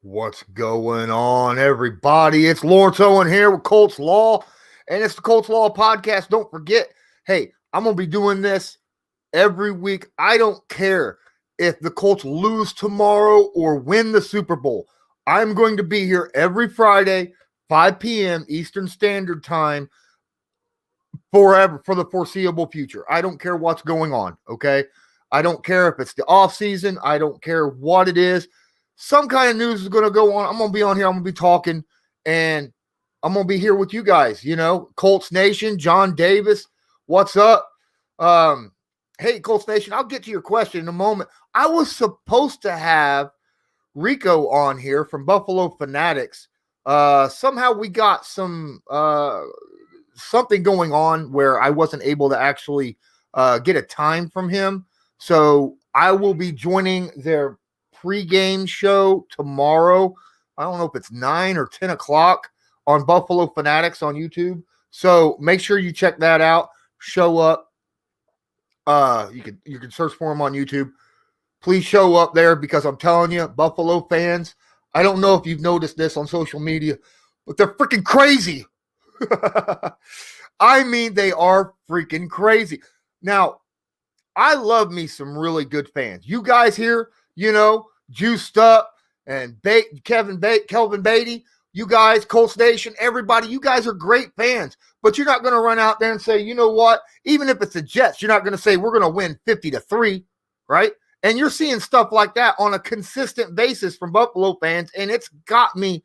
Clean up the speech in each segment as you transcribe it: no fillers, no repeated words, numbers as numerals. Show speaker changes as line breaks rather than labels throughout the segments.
What's going on, everybody? It's Lawrence Owen here with Colts Law, and it's the Colts Law podcast. Don't forget, hey, I'm going to be doing this every week. I don't care if the Colts lose tomorrow or win the Super Bowl. I'm going to be here every Friday, 5 p.m. Eastern Standard Time, forever, for the foreseeable future. I don't care what's going on, okay? I don't care if it's the off season. I don't care what it is. Some kind of news is going to go on. I'm going to be on here. I'm going to be talking, and I'm going to be here with you guys, Colts Nation, John Davis, what's up? Hey, Colts Nation, I'll get to your question in a moment. I was supposed to have Rico on here from Buffalo Fanatics. Somehow we got something going on where I wasn't able to actually get a time from him. So I will be joining their pregame show tomorrow. I don't know if it's 9 or 10 o'clock on Buffalo Fanatics on YouTube. So make sure you check that out. Show up. You can search for them on YouTube. Please show up there because I'm telling you, Buffalo fans, I don't know if you've noticed this on social media, but they're freaking crazy. I mean, they are freaking crazy. Now, I love me some really good fans. You guys here, Juiced Up and Kelvin Beatty, you guys, Colts Nation, everybody, you guys are great fans, but you're not going to run out there and say, you know what, even if it's the Jets, you're not going to say we're going to win 50-3, right? And you're seeing stuff like that on a consistent basis from Buffalo fans, and it's got me,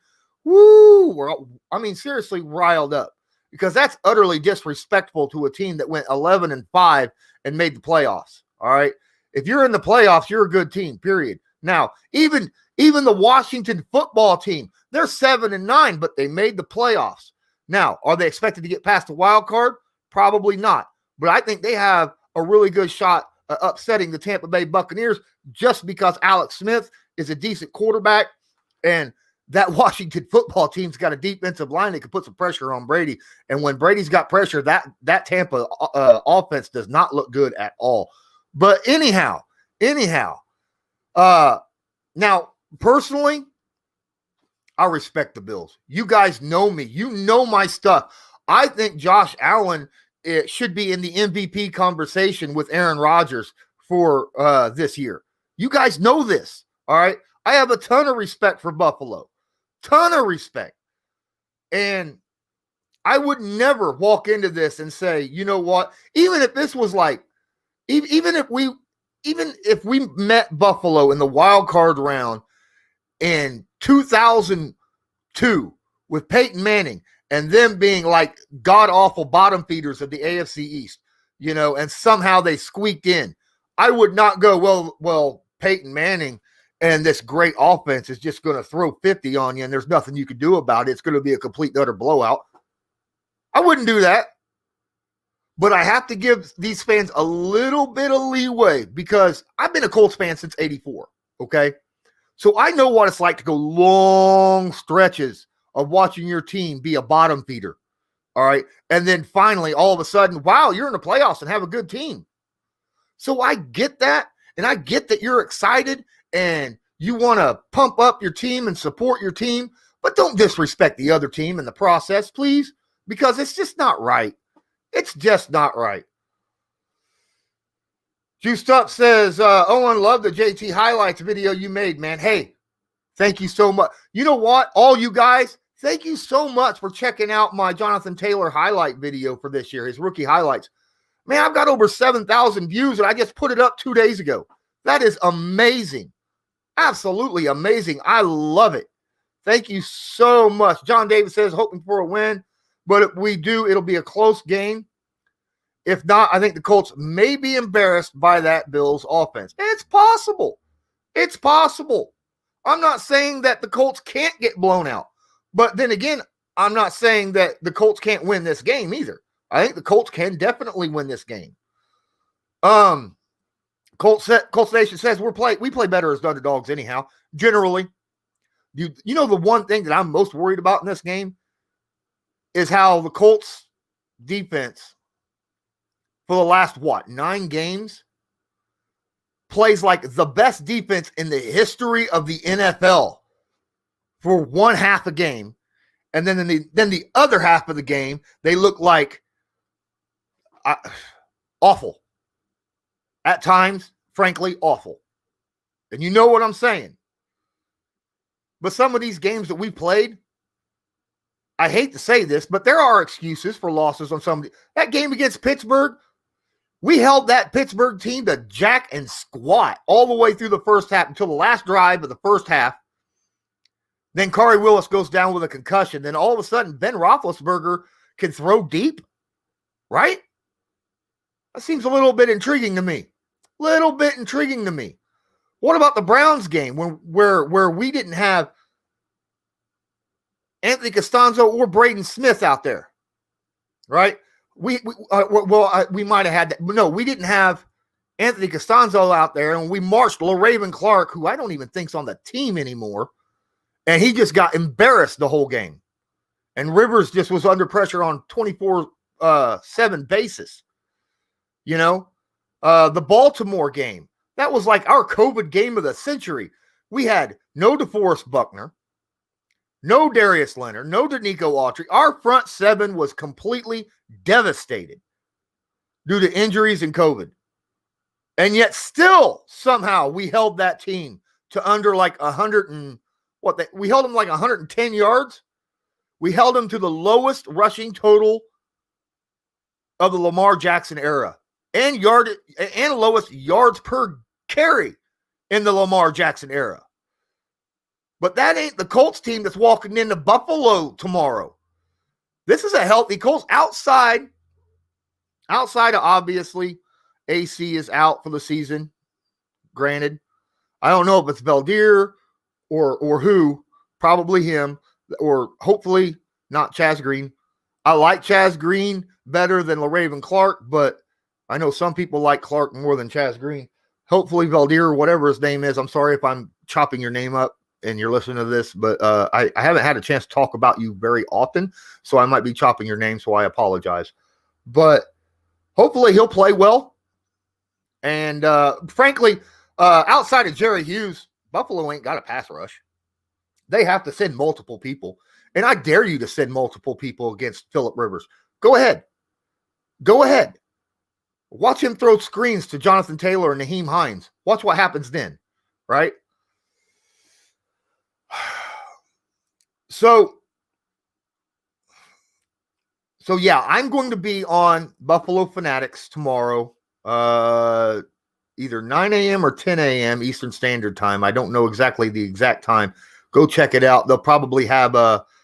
seriously riled up, because that's utterly disrespectful to a team that went 11-5 and made the playoffs, all right? If you're in the playoffs, you're a good team, period. Now, even the Washington football team, they're 7-9, but they made the playoffs. Now, are they expected to get past the wild card? Probably not. But I think they have a really good shot at upsetting the Tampa Bay Buccaneers just because Alex Smith is a decent quarterback, and that Washington football team's got a defensive line that can put some pressure on Brady. And when Brady's got pressure, that Tampa offense does not look good at all. But anyhow, now, personally, I respect the Bills. You guys know me. You know my stuff. I think Josh Allen should be in the MVP conversation with Aaron Rodgers for this year. You guys know this, all right? I have a ton of respect for Buffalo. Ton of respect. And I would never walk into this and say, you know what, even if this was like, even if we met Buffalo in the wild card round in 2002 with Peyton Manning and them being like god-awful bottom feeders of the AFC East, and somehow they squeaked in, I would not go, well, Peyton Manning and this great offense is just going to throw 50 on you and there's nothing you can do about it. It's going to be a complete utter blowout. I wouldn't do that. But I have to give these fans a little bit of leeway because I've been a Colts fan since '84, okay? So I know what it's like to go long stretches of watching your team be a bottom feeder, all right? And then finally, all of a sudden, wow, you're in the playoffs and have a good team. So I get that, and I get that you're excited and you want to pump up your team and support your team, but don't disrespect the other team in the process, please, because it's just not right. It's just not right. Juiced Up says, Owen, love the JT highlights video you made, man. Hey, thank you so much. You know what? All you guys, thank you so much for checking out my Jonathan Taylor highlight video for this year, his rookie highlights. Man, I've got over 7,000 views, and I just put it up 2 days ago. That is amazing. Absolutely amazing. I love it. Thank you so much. John Davis says, hoping for a win. But if we do, it'll be a close game. If not, I think the Colts may be embarrassed by that Bills offense. It's possible. It's possible. I'm not saying that the Colts can't get blown out. But then again, I'm not saying that the Colts can't win this game either. I think the Colts can definitely win this game. Colts Nation says we play better as underdogs anyhow. Generally, you know the one thing that I'm most worried about in this game is how the Colts defense for the last, 9 games plays like the best defense in the history of the NFL. for one half a game, and then the other half of the game, they look like awful. At times, frankly, awful. And you know what I'm saying. But some of these games that we played, I hate to say this, but there are excuses for losses on some. That game against Pittsburgh, we held that Pittsburgh team to jack and squat all the way through the first half until the last drive of the first half. Then Khari Willis goes down with a concussion. Then all of a sudden, Ben Roethlisberger can throw deep, right? That seems a little bit intriguing to me. What about the Browns game where we didn't have Anthony Costanzo or Braden Smith out there, right? We might have had that. No, we didn't have Anthony Costanzo out there, and we marched LaRaven Clark, who I don't even think's on the team anymore, and he just got embarrassed the whole game. And Rivers just was under pressure on 24/7 basis. You know, the Baltimore game, that was like our COVID game of the century. We had no Deforest Buckner, no Darius Leonard, no Danico Autry. Our front seven was completely devastated due to injuries and COVID. And yet still, somehow, we held that team to under like 100 and we held them like 110 yards. We held them to the lowest rushing total of the Lamar Jackson era. And lowest yards per carry in the Lamar Jackson era. But that ain't the Colts team that's walking into Buffalo tomorrow. This is a healthy Colts outside of obviously AC is out for the season. Granted, I don't know if it's Valdir or who, probably him, or hopefully not Chaz Green. I like Chaz Green better than LaRaven Clark, but I know some people like Clark more than Chaz Green. Hopefully Valdir, or whatever his name is. I'm sorry if I'm chopping your name up and you're listening to this, but I haven't had a chance to talk about you very often, so I might be chopping your name, so I apologize. But hopefully he'll play well. And frankly, outside of Jerry Hughes, Buffalo ain't got a pass rush. They have to send multiple people. And I dare you to send multiple people against Phillip Rivers. Go ahead. Watch him throw screens to Jonathan Taylor and Nyheim Hines. Watch what happens then, right? So yeah, I'm going to be on Buffalo Fanatics tomorrow, either 9 a.m. or 10 a.m. Eastern Standard Time. I don't know exactly the exact time. Go check it out. They'll probably have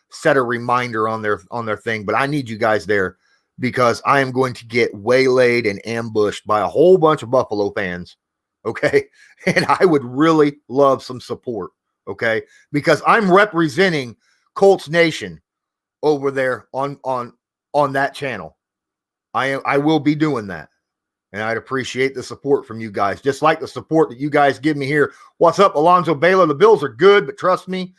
set a reminder on their thing, but I need you guys there, because I am going to get waylaid and ambushed by a whole bunch of Buffalo fans, okay? And I would really love some support, okay? Because I'm representing Colts Nation over there on that channel. I will be doing that, and I'd appreciate the support from you guys, just like the support that you guys give me here. What's up, Alonzo Baylor? The Bills are good, but trust me,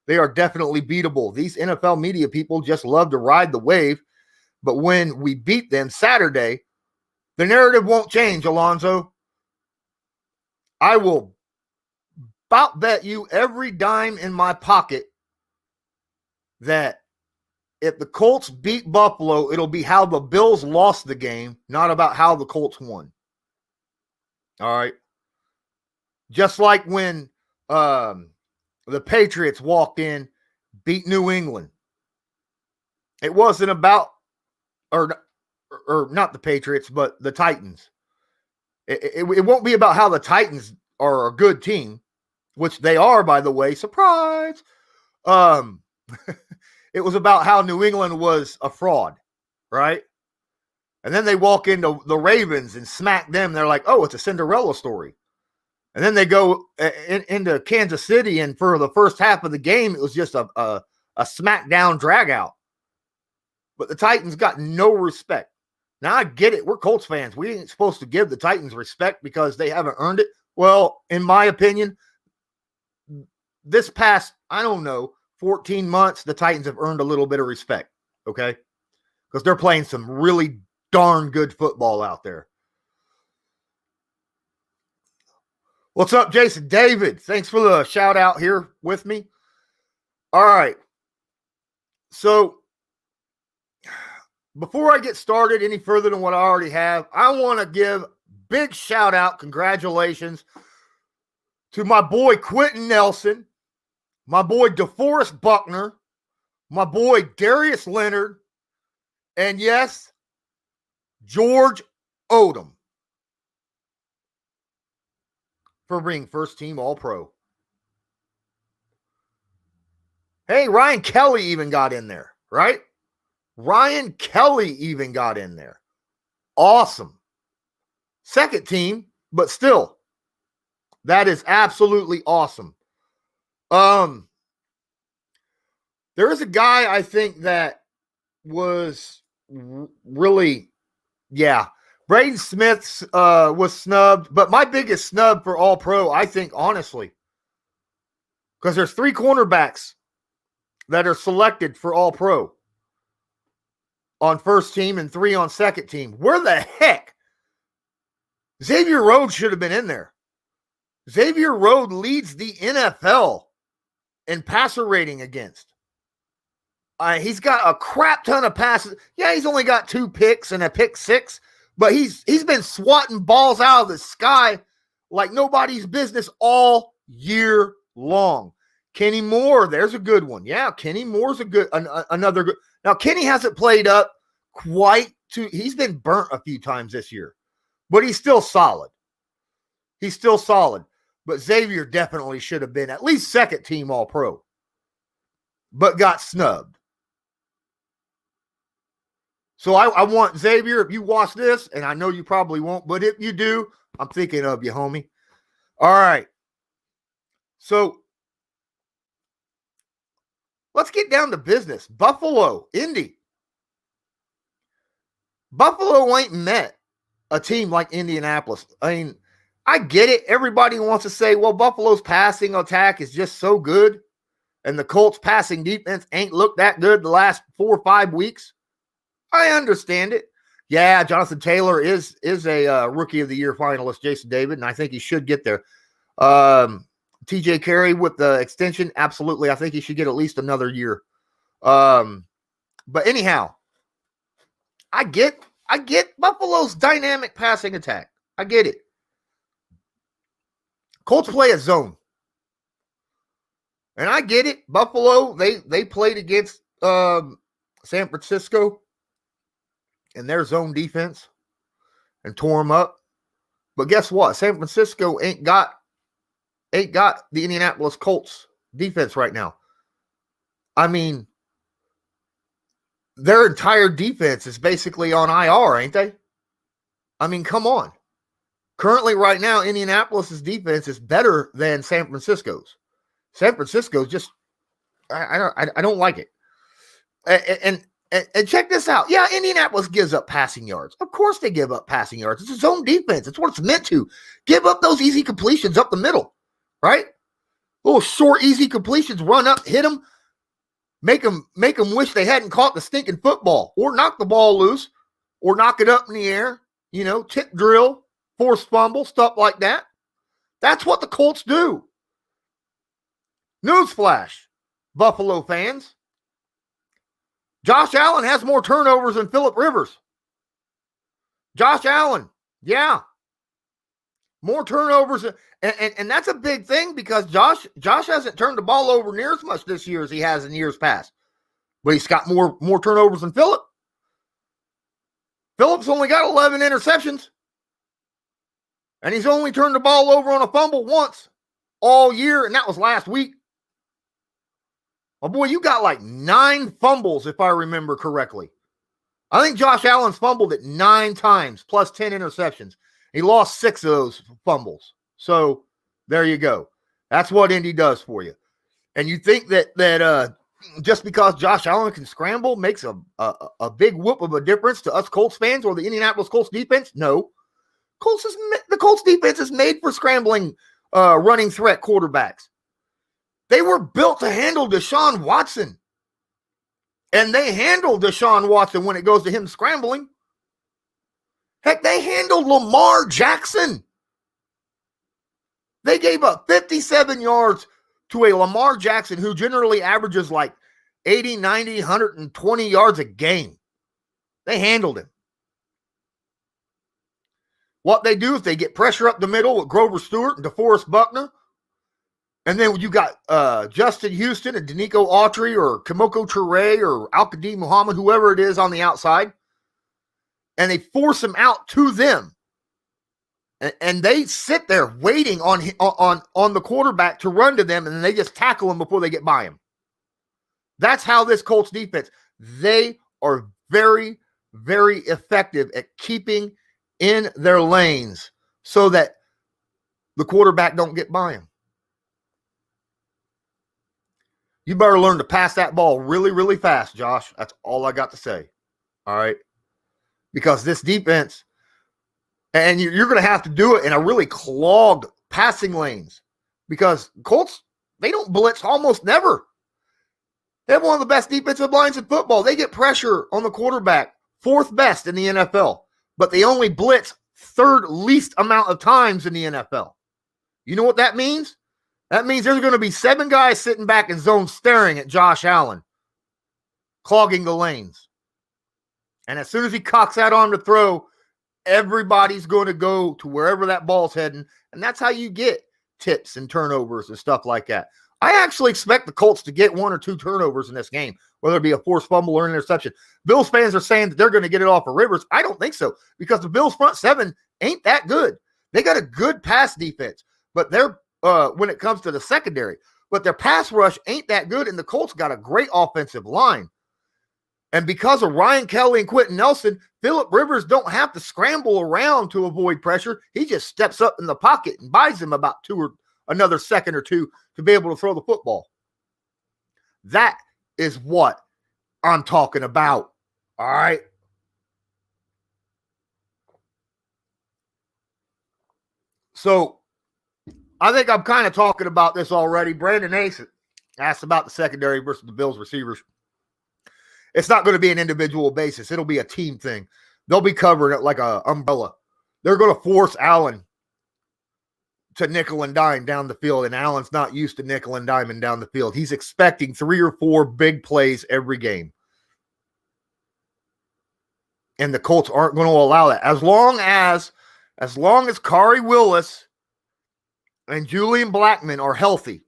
they are definitely beatable. These NFL media people just love to ride the wave. But when we beat them Saturday, the narrative won't change, Alonzo. I will about bet you every dime in my pocket that if the Colts beat Buffalo, it'll be how the Bills lost the game, not about how the Colts won. All right. Just like when the Patriots walked in, beat New England. It wasn't about or not the Patriots, but the Titans. It won't be about how the Titans are a good team, which they are, by the way. Surprise. It was about how New England was a fraud, right? And then they walk into the Ravens and smack them. They're like, oh, it's a Cinderella story. And then they go into Kansas City, and for the first half of the game, it was just a smackdown drag out. But the Titans got no respect. Now, I get it. We're Colts fans. We ain't supposed to give the Titans respect because they haven't earned it. Well, in my opinion, this past, 14 months, the Titans have earned a little bit of respect, okay? Because they're playing some really darn good football out there. What's up, Jason David? Thanks for the shout out here with me. All right. So before I get started any further than what I already have, I want to give big shout out, congratulations to my boy Quentin Nelson, my boy Deforest Buckner, my boy Darius Leonard, and yes, George Odom for being first team All-Pro. Hey, Ryan Kelly even got in there, right? Ryan Kelly even got in there. Awesome. Second team, but still, that is absolutely awesome. There is a guy I think that was really, Braden Smith was snubbed, but my biggest snub for All-Pro, I think, honestly, because there's 3 cornerbacks that are selected for All-Pro on first team and 3 on second team. Where the heck? Xavier Rhodes should have been in there. Xavier Rhodes leads the NFL in passer rating against. He's got a crap ton of passes. Yeah, he's only got 2 picks and a pick 6, but he's been swatting balls out of the sky like nobody's business all year long. Kenny Moore, there's a good one. Yeah, Kenny Moore's another good. Now, Kenny hasn't played up quite to, he's been burnt a few times this year, but he's still solid. He's still solid. But Xavier definitely should have been at least second team All-Pro, but got snubbed. So I want Xavier, if you watch this, and I know you probably won't, but if you do, I'm thinking of you, homie. All right. So let's get down to business. Buffalo, Indy. Buffalo ain't met a team like Indianapolis. I mean, I get it. Everybody wants to say, well, Buffalo's passing attack is just so good, and the Colts passing defense ain't looked that good the last 4 or 5 weeks. I understand it. Yeah, Jonathan Taylor is a Rookie of the Year finalist, Jason David, and I think he should get there. TJ Carey with the extension, absolutely. I think he should get at least another year. But anyhow, I get Buffalo's dynamic passing attack. I get it. Colts play a zone. And I get it. Buffalo, they played against San Francisco in their zone defense and tore them up. But guess what? San Francisco ain't got the Indianapolis Colts defense right now. I mean, their entire defense is basically on IR, ain't they? I mean, come on. Currently, right now, Indianapolis's defense is better than San Francisco's. San Francisco's just, I don't like it. And check this out. Yeah, Indianapolis gives up passing yards. Of course they give up passing yards. It's a zone defense. It's what it's meant to. Give up those easy completions up the middle, right? Little short, easy completions, run up, hit them, make them wish they hadn't caught the stinking football, or knock the ball loose, or knock it up in the air, tip drill, force fumble, stuff like that. That's what the Colts do. Newsflash, Buffalo fans. Josh Allen has more turnovers than Phillip Rivers. Josh Allen, yeah. More turnovers. And that's a big thing because Josh hasn't turned the ball over near as much this year as he has in years past. But he's got more turnovers than Phillip. Phillip's only got 11 interceptions. And he's only turned the ball over on a fumble once all year, and that was last week. Oh, boy, you got like 9 fumbles, if I remember correctly. I think Josh Allen's fumbled it 9 times, plus 10 interceptions. He lost 6 of those fumbles. So, there you go. That's what Indy does for you. And you think that just because Josh Allen can scramble makes a big whoop of a difference to us Colts fans or the Indianapolis Colts defense? No. The Colts defense is made for scrambling running threat quarterbacks. They were built to handle Deshaun Watson. And they handle Deshaun Watson when it goes to him scrambling. Heck, they handled Lamar Jackson. They gave up 57 yards to a Lamar Jackson who generally averages like 80, 90, 120 yards a game. They handled him. What they do is they get pressure up the middle with Grover Stewart and DeForest Buckner. And then you got Justin Houston and Danico Autry or Kimoko Toure or Al-Qadim Muhammad, whoever it is on the outside. And they force him out to them. And they sit there waiting on the quarterback to run to them, and then they just tackle him before they get by him. That's how this Colts defense, they are very, very effective at keeping in their lanes so that the quarterback don't get by him. You better learn to pass that ball really, really fast, Josh. That's all I got to say. All right? Because this defense, and you're going to have to do it in a really clogged passing lanes because Colts, they don't blitz almost never. They have one of the best defensive lines in football. They get pressure on the quarterback, fourth best in the NFL, but they only blitz third least amount of times in the NFL. You know what that means? That means there's going to be 7 guys sitting back in zone staring at Josh Allen, clogging the lanes. And as soon as he cocks that arm to throw, everybody's going to go to wherever that ball's heading. And that's how you get tips and turnovers and stuff like that. I actually expect the Colts to get 1 or 2 turnovers in this game, whether it be a forced fumble or an interception. Bills fans are saying that they're going to get it off of Rivers. I don't think so because the Bills front 7 ain't that good. They got a good pass defense, but they're when it comes to the secondary, but their pass rush ain't that good, and the Colts got a great offensive line. And because of Ryan Kelly and Quentin Nelson, Phillip Rivers don't have to scramble around to avoid pressure. He just steps up in the pocket and buys him about another second or two to be able to throw the football. That is what I'm talking about. All right. So I think I'm kind of talking about this already. Brandon Ace asked about the secondary versus the Bills receivers. It's not going to be an individual basis. It'll be a team thing. They'll be covering it like an umbrella. They're going to force Allen to nickel and dime down the field, and Allen's not used to nickel and diming down the field. He's expecting 3 or 4 big plays every game. And the Colts aren't going to allow that. As long as Kari Willis and Julian Blackmon are healthy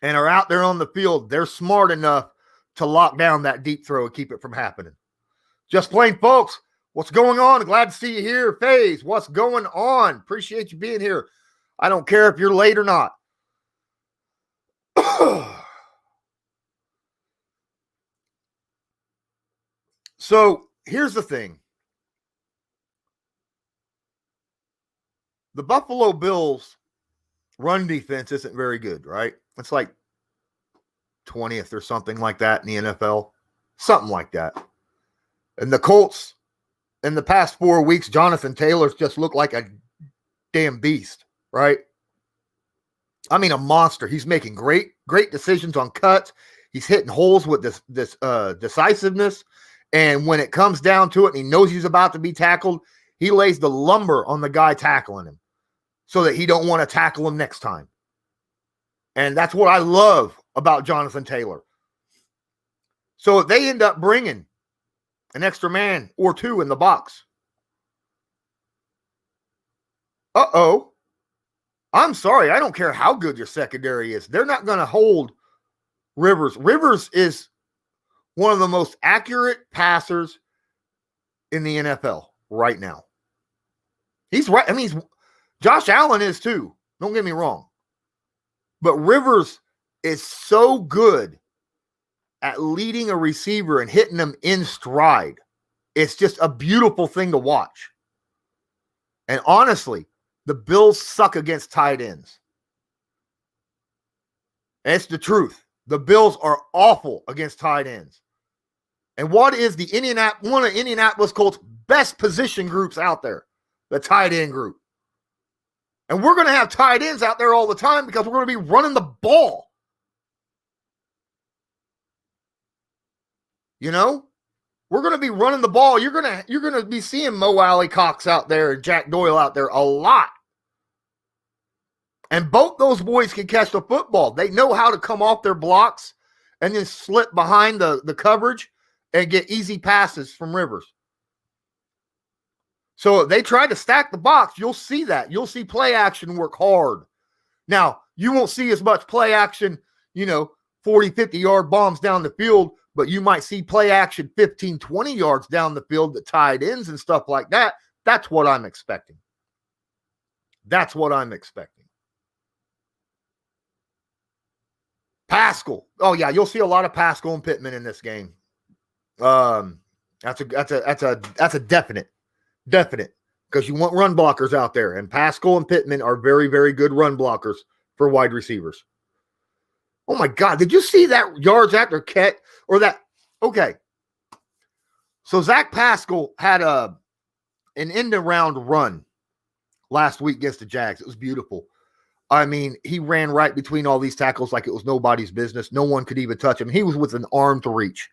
and are out there on the field, they're smart enough to lock down that deep throw and keep it from happening. Just plain, folks, what's going on? Glad to see you here. FaZe, what's going on? Appreciate you being here. I don't care if you're late or not. So here's the thing. The Buffalo Bills run defense isn't very good, right? It's like 20th or something like that in the NFL. Something like that. And the Colts, in the past 4 weeks, Jonathan Taylor's just looked like a damn beast, right? I mean, a monster. He's making great decisions on cuts. He's hitting holes with this decisiveness. And when it comes down to it and he knows he's about to be tackled, he lays the lumber on the guy tackling him so that he don't want to tackle him next time. And that's what I love about Jonathan Taylor. So they end up bringing an extra man or 2 in the box. Uh-oh. I'm sorry. I don't care how good your secondary is. They're not going to hold Rivers. Rivers is one of the most accurate passers in the NFL right now. He's right. I mean, Josh Allen is too. Don't get me wrong. But Rivers is so good at leading a receiver and hitting them in stride. It's just a beautiful thing to watch. And honestly, the Bills suck against tight ends. And it's the truth. The Bills are awful against tight ends. And what is one of Indianapolis Colts' best position groups out there? The tight end group. And we're going to have tight ends out there all the time because we're going to be running the ball. You know? We're going to be running the ball. You're going to be seeing Mo Alley Cox out there and Jack Doyle out there a lot. And both those boys can catch the football. They know how to come off their blocks and then slip behind the coverage and get easy passes from Rivers. So if they try to stack the box, you'll see that. You'll see play action work hard. Now, you won't see as much play action, 40, 50-yard bombs down the field, but you might see play action 15, 20 yards down the field, the tight ends and stuff like that. That's what I'm expecting. That's what I'm expecting. Pascal. Oh, yeah, you'll see a lot of Pascal and Pittman in this game. That's a definite, because you want run blockers out there, and Pascal and Pittman are very, very good run blockers for wide receivers. Oh my God, did you see that yards after catch or that? Okay, so Zach Pascal had an end around run last week against the Jags. It was beautiful. I mean, he ran right between all these tackles like it was nobody's business. No one could even touch him. He was with an arm's reach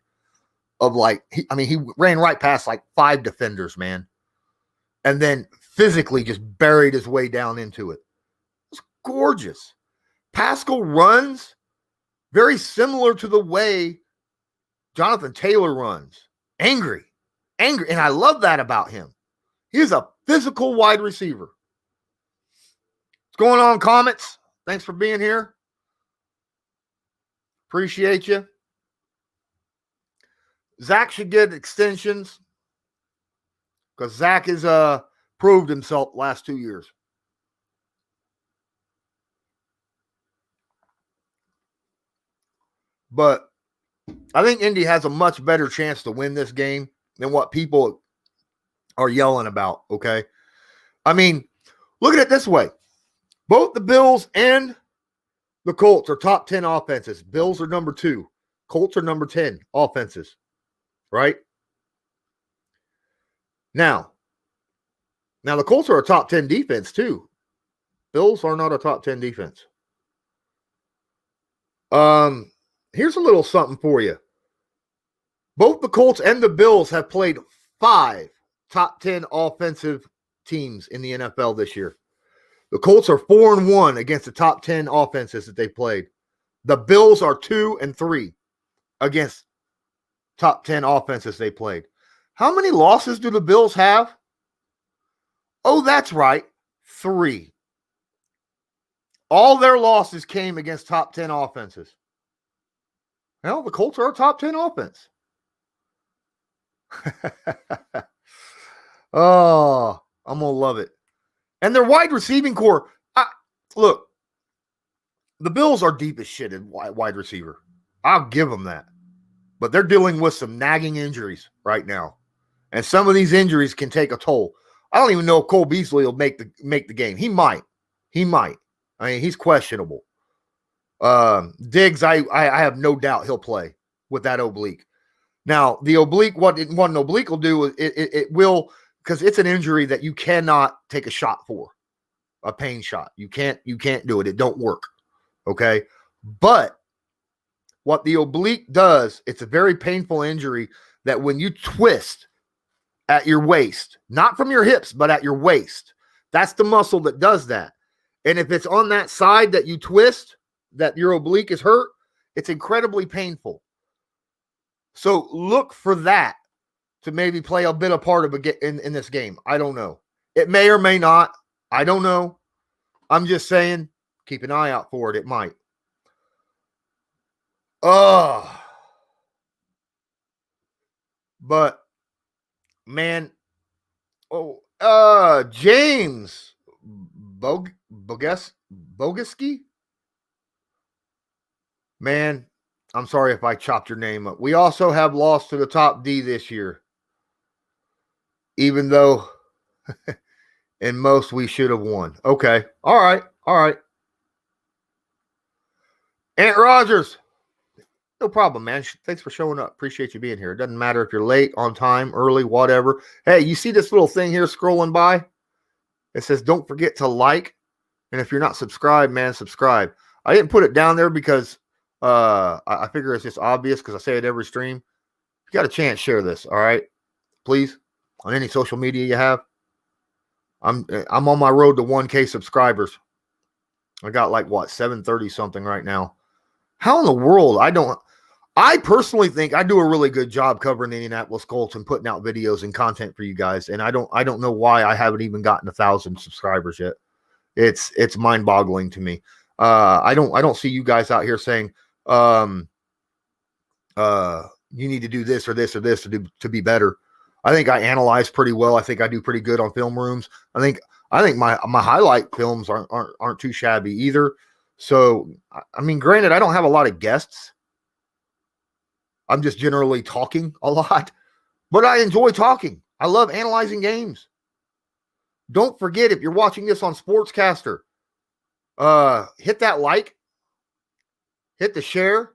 of he ran right past like 5 defenders, man. And then physically just buried his way down into it. It's gorgeous. Pascal runs very similar to the way Jonathan Taylor runs. Angry. And I love that about him. He's a physical wide receiver. What's going on, Comets? Thanks for being here. Appreciate you. Zach should get extensions because Zach has proved himself last 2 years. But I think Indy has a much better chance to win this game than what people are yelling about, okay? I mean, look at it this way. Both the Bills and the Colts are top 10 offenses. Bills are number 2. Colts are number 10 offenses, right? Now the Colts are a top 10 defense too. Bills are not a top 10 defense. Here's a little something for you. Both the Colts and the Bills have played 5 top 10 offensive teams in the NFL this year. The Colts are 4-1 against the top 10 offenses that they played. The Bills are 2-3 against top 10 offenses they played. How many losses do the Bills have? Oh, that's right. 3. All their losses came against top 10 offenses. Well, the Colts are a top 10 offense. Oh, I'm going to love it. And their wide receiving core. Look, the Bills are deep as shit in wide receiver. I'll give them that. But they're dealing with some nagging injuries right now. And some of these injuries can take a toll. I don't even know if Cole Beasley will make the game. He might. I mean, he's questionable. Diggs, I have no doubt he'll play with that oblique. Now, the oblique, what an oblique will do, it will, because it's an injury that you cannot take a shot for, a pain shot. You can't do it. It don't work. Okay. But what the oblique does, it's a very painful injury that when you twist at your waist, not from your hips, but at your waist, that's the muscle that does that. And if it's on that side that you twist, that your oblique is hurt, it's incredibly painful. So look for that to maybe play a bit of part of in this game. I don't know. It may or may not. I don't know. I'm just saying, keep an eye out for it. It might. But man, James Boguski? Man, I'm sorry if I chopped your name up. We also have lost to the top D this year. Even though in most we should have won. Okay. All right. Ant Rogers. No problem, man. Thanks for showing up. Appreciate you being here. It doesn't matter if you're late, on time, early, whatever. Hey, you see this little thing here scrolling by? It says, don't forget to like. And if you're not subscribed, man, subscribe. I didn't put it down there because I figure it's just obvious because I say it every stream. If you got a chance, share this, all right? Please, on any social media you have. I'm on my road to 1K subscribers. I got like what, 7:30 something right now. How in the world? I personally think I do a really good job covering the Indianapolis Colts and putting out videos and content for you guys. And I don't know why I haven't even gotten 1,000 subscribers yet. It's mind-boggling to me. I don't see you guys out here saying, you need to do this or this or this to be better. I think I analyze pretty well. I think I do pretty good on film rooms. I think my highlight films aren't too shabby either. So, I mean, granted, I don't have a lot of guests. I'm just generally talking a lot, but I enjoy talking. I love analyzing games. Don't forget, if you're watching this on Sportscaster, hit that like, hit the share,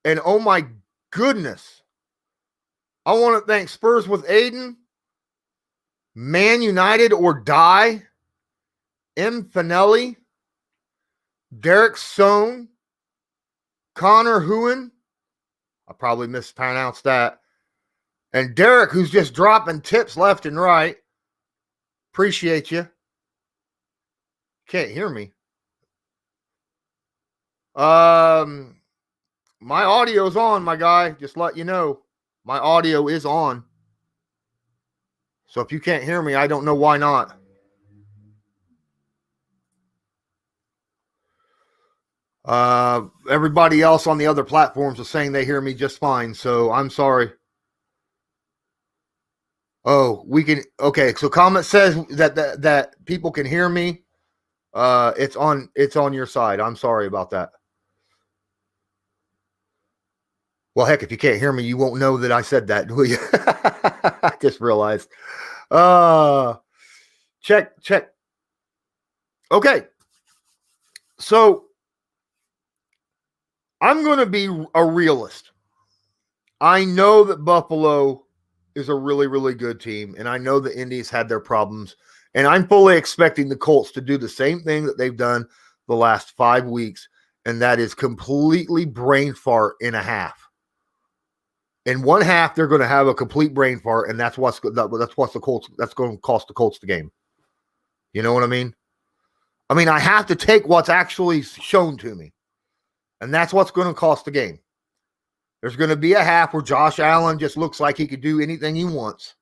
and oh my goodness, I want to thank Spurs with Aiden, Man United or Die, M. Finelli, Derek Sohn, Connor Huen, I probably mispronounced that, and Derek, who's just dropping tips left and right. Appreciate you. Can't hear me. My audio's on, my guy. Just let you know. My audio is on. So if you can't hear me, I don't know why not. Everybody else on the other platforms is saying they hear me just fine, so I'm sorry. Oh, we can. Okay, so comment says that people can hear me. It's on your side. I'm sorry about that. Well, heck, if you can't hear me, you won't know that I said that, will you? I just realized. Check. Okay. So I'm going to be a realist. I know that Buffalo is a really, really good team, and I know the Indies had their problems, and I'm fully expecting the Colts to do the same thing that they've done the last 5 weeks, and that is completely brain fart in a half. In one half, they're going to have a complete brain fart, and that's what's going to cost the Colts the game. You know what I mean? I mean, I have to take what's actually shown to me, and that's what's going to cost the game. There's going to be a half where Josh Allen just looks like he could do anything he wants.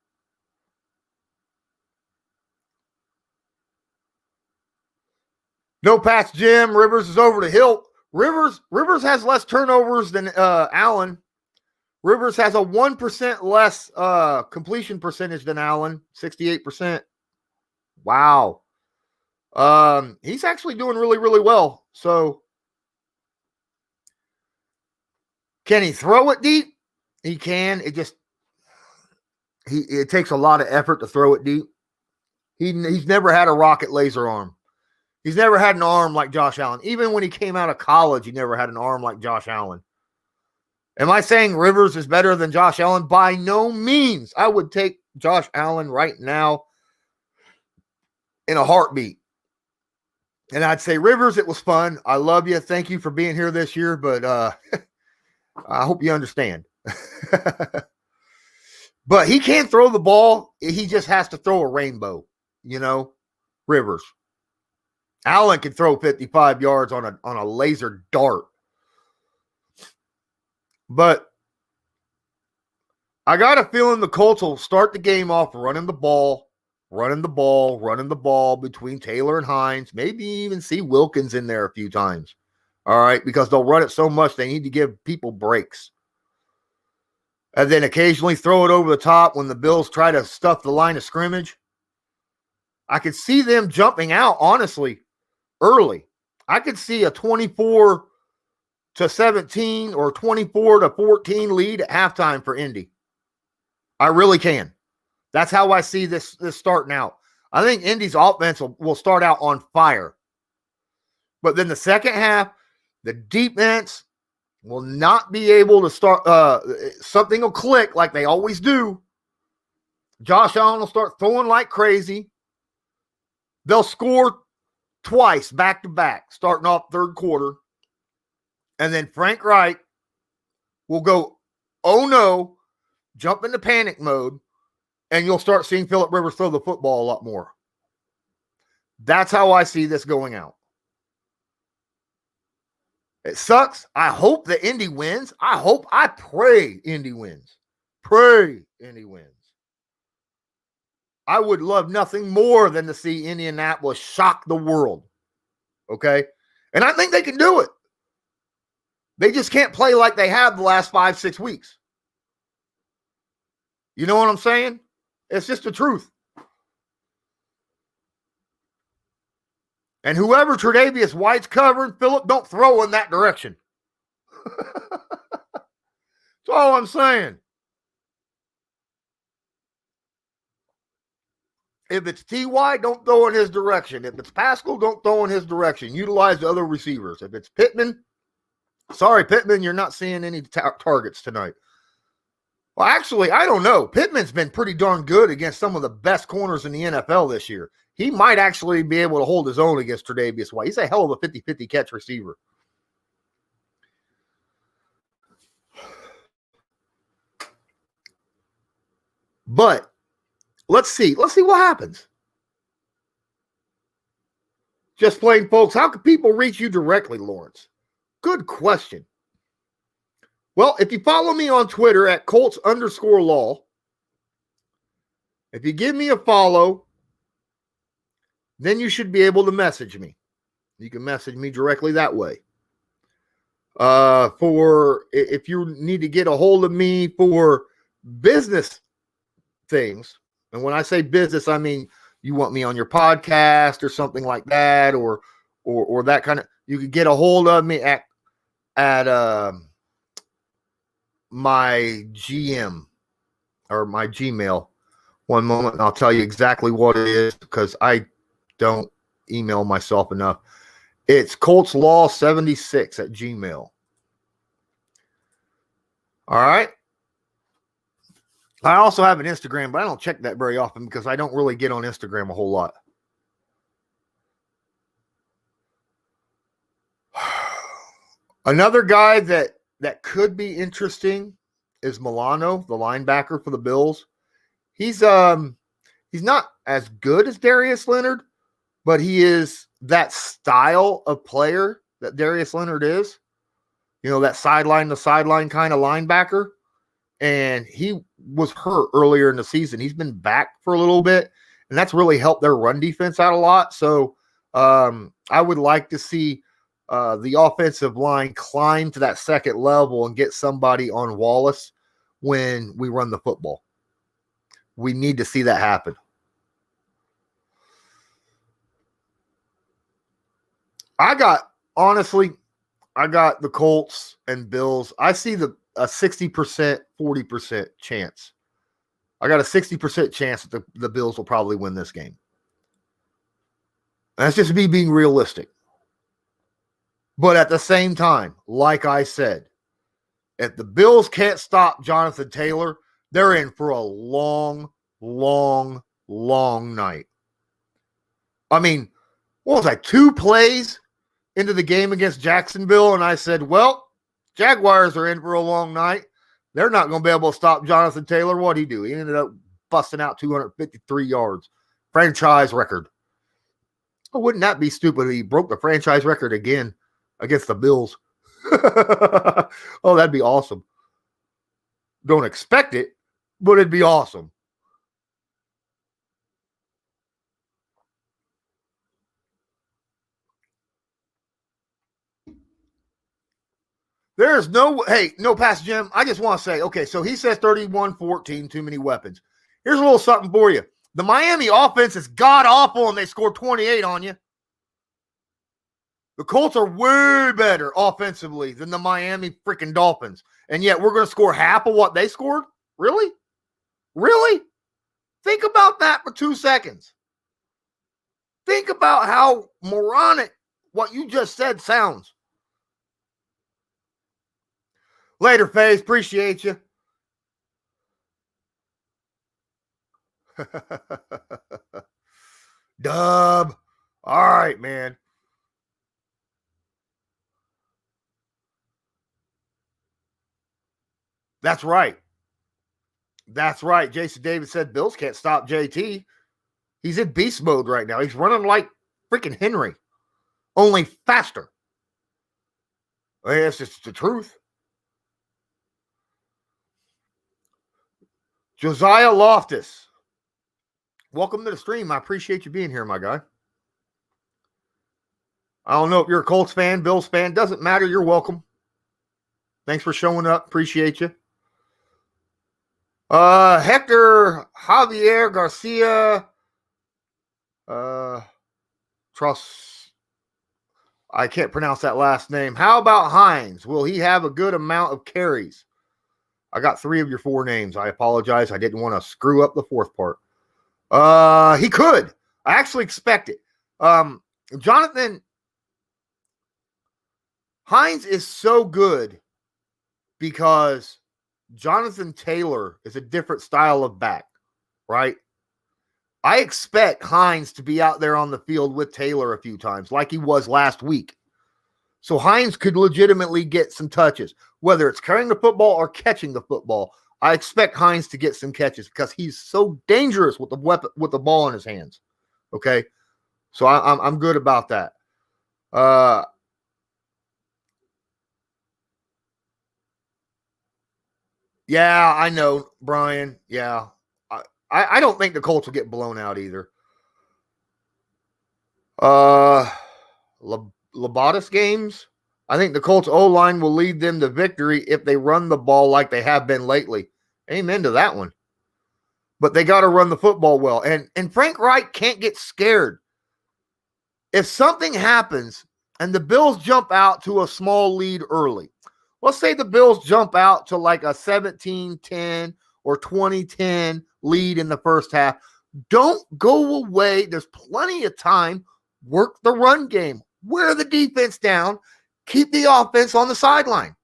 No Pats, Jim. Rivers is over the hill. Rivers has less turnovers than Allen. Rivers has a 1% less completion percentage than Allen, 68%. Wow. He's actually doing really, really well. So, can he throw it deep? He can. It takes a lot of effort to throw it deep. He's never had a rocket laser arm. He's never had an arm like Josh Allen. Even when he came out of college, he never had an arm like Josh Allen. Am I saying Rivers is better than Josh Allen? By no means. I would take Josh Allen right now in a heartbeat. And I'd say, Rivers, it was fun. I love you. Thank you for being here this year, but I hope you understand. But he can't throw the ball. He just has to throw a rainbow, Rivers. Allen can throw 55 yards on a laser dart. But I got a feeling the Colts will start the game off running the ball between Taylor and Hines. Maybe even see Wilkins in there a few times. All right, because they'll run it so much they need to give people breaks. And then occasionally throw it over the top when the Bills try to stuff the line of scrimmage. I could see them jumping out, honestly, early. I could see a 24-17 or 24-14 lead at halftime for Indy. I really can. That's how I see this starting out. I think Indy's offense will start out on fire. But then the second half, the defense will not be able to start. Something will click like they always do. Josh Allen will start throwing like crazy. They'll score twice back-to-back, starting off third quarter. And then Frank Reich will go, oh no, jump into panic mode, and you'll start seeing Phillip Rivers throw the football a lot more. That's how I see this going out. It sucks. I hope that Indy wins. I pray Indy wins. Pray Indy wins. I would love nothing more than to see Indianapolis shock the world. Okay? And I think they can do it. They just can't play like they have the last 5-6 weeks. You know what I'm saying? It's just the truth. And whoever Tre'Davious White's covering, Phillip, don't throw in that direction. That's all I'm saying. If it's T.Y., don't throw in his direction. If it's Pascal, don't throw in his direction. Utilize the other receivers. If it's Pittman, sorry, Pittman, you're not seeing any targets tonight. Well, actually, I don't know. Pittman's been pretty darn good against some of the best corners in the NFL this year. He might actually be able to hold his own against Tre'Davious White. He's a hell of a 50-50 catch receiver. But let's see what happens. Just plain, folks, how can people reach you directly, Lawrence? Good question. Well, if you follow me on Twitter at Colts_law, if you give me a follow, then you should be able to message me. You can message me directly that way. For if you need to get a hold of me for business things, and when I say business, I mean you want me on your podcast or something like that, or that kind of, you can get a hold of me at my GM or my Gmail. One moment, and I'll tell you exactly what it is because I don't email myself enough. It's ColtsLaw76 at Gmail. All right. I also have an Instagram, but I don't check that very often because I don't really get on Instagram a whole lot. Another guy that could be interesting is Milano, the linebacker for the Bills. He's not as good as Darius Leonard, but he is that style of player that Darius Leonard is. You know, that sideline to sideline kind of linebacker. And he was hurt earlier in the season. He's been back for a little bit, and that's really helped their run defense out a lot. So I would like to see the offensive line climb to that second level and get somebody on Wallace when we run the football. We need to see that happen. I got the Colts and Bills. I see a 60%, 40% chance. I got a 60% chance that the Bills will probably win this game. And that's just me being realistic. But at the same time, like I said, if the Bills can't stop Jonathan Taylor, they're in for a long, long, long night. I mean, what was I, 2 plays into the game against Jacksonville, and I said, well, Jaguars are in for a long night. They're not going to be able to stop Jonathan Taylor. What'd he do? He ended up busting out 253 yards. Franchise record. Oh, wouldn't that be stupid if he broke the franchise record again against the Bills? Oh, that'd be awesome. Don't expect it, but it'd be awesome. There's no Pastor Jim. I just want to say, okay, so he says 31-14, too many weapons. Here's a little something for you. The Miami offense is god-awful, and they scored 28 on you. The Colts are way better offensively than the Miami freaking Dolphins, and yet we're going to score half of what they scored? Really? Really? Think about that for 2 seconds. Think about how moronic what you just said sounds. Later, Faze. Appreciate you. Dub. All right, man. That's right. That's right. Jason Davis said Bills can't stop JT. He's in beast mode right now. He's running like freaking Henry, only faster. It's just the truth. Josiah Loftus. Welcome to the stream. I appreciate you being here, my guy. I don't know if you're a Colts fan, Bills fan. Doesn't matter. You're welcome. Thanks for showing up. Appreciate you. Hector Javier Garcia. Trust. I can't pronounce that last name. How about Hines? Will he have a good amount of carries? I got 3 of your 4 names. I apologize. I didn't want to screw up the 4th part. He could. I actually expect it. Jonathan Hines is so good because Jonathan Taylor is a different style of back, right? I expect Hines to be out there on the field with Taylor a few times, like he was last week. So Hines could legitimately get some touches, whether it's carrying the football or catching the football. I expect Hines to get some catches because he's so dangerous with the ball in his hands. Okay, so I'm good about that. Yeah, I know, Brian. Yeah, I don't think the Colts will get blown out either. Labatus games. I think the Colts O-line will lead them to victory if they run the ball like they have been lately. Amen to that one. But they got to run the football well. And Frank Reich can't get scared. If something happens and the Bills jump out to a small lead early, let's say the Bills jump out to like a 17-10 or 20-10 lead in the first half, don't go away. There's plenty of time. Work the run game. Wear the defense down. Keep the offense on the sideline.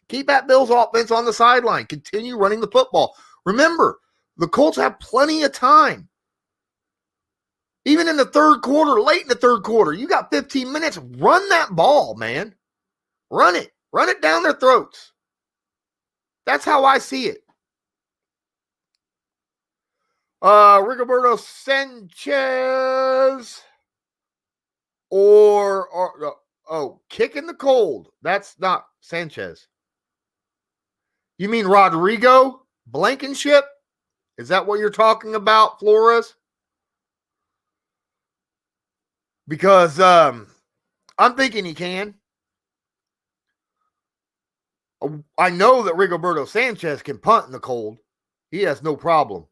Keep that Bills offense on the sideline. Continue running the football. Remember, the Colts have plenty of time. Even in the third quarter, late in the third quarter, you got 15 minutes. Run that ball, man. Run it. Run it down their throats. That's how I see it. Rigoberto Sanchez or kick in the cold. That's not Sanchez. You mean Rodrigo Blankenship? Is that what you're talking about, Flores? Because I'm thinking he can. I know that Rigoberto Sanchez can punt in the cold. He has no problem.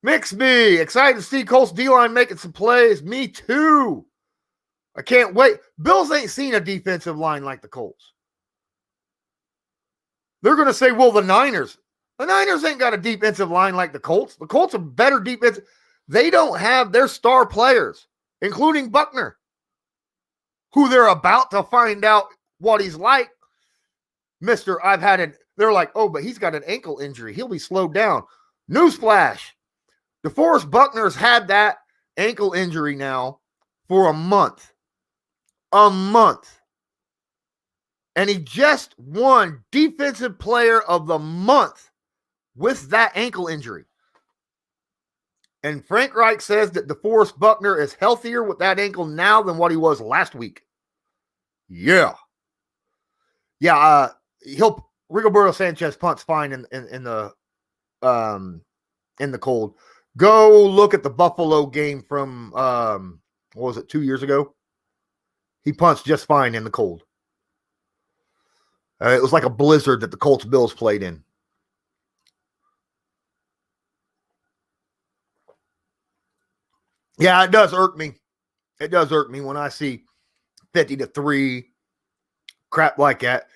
Mixby, excited to see Colts D-line making some plays. Me too. I can't wait. Bills ain't seen a defensive line like the Colts. They're going to say, well, the Niners ain't got a defensive line like the Colts. The Colts are better defense. They don't have their star players, including Buckner, who they're about to find out what he's like. They're like, oh, but he's got an ankle injury. He'll be slowed down. Newsflash. Deforest Buckner's had that ankle injury now for a month. And he just won Defensive Player of the Month with that ankle injury. And Frank Reich says that Deforest Buckner is healthier with that ankle now than what he was last week. Yeah. Yeah, Rigoberto Sanchez punts fine in the cold. Go look at the Buffalo game from, 2 years ago? He punts just fine in the cold. It was like a blizzard that the Colts Bills played in. Yeah, it does irk me. It does irk me when I see 50-3 crap like that.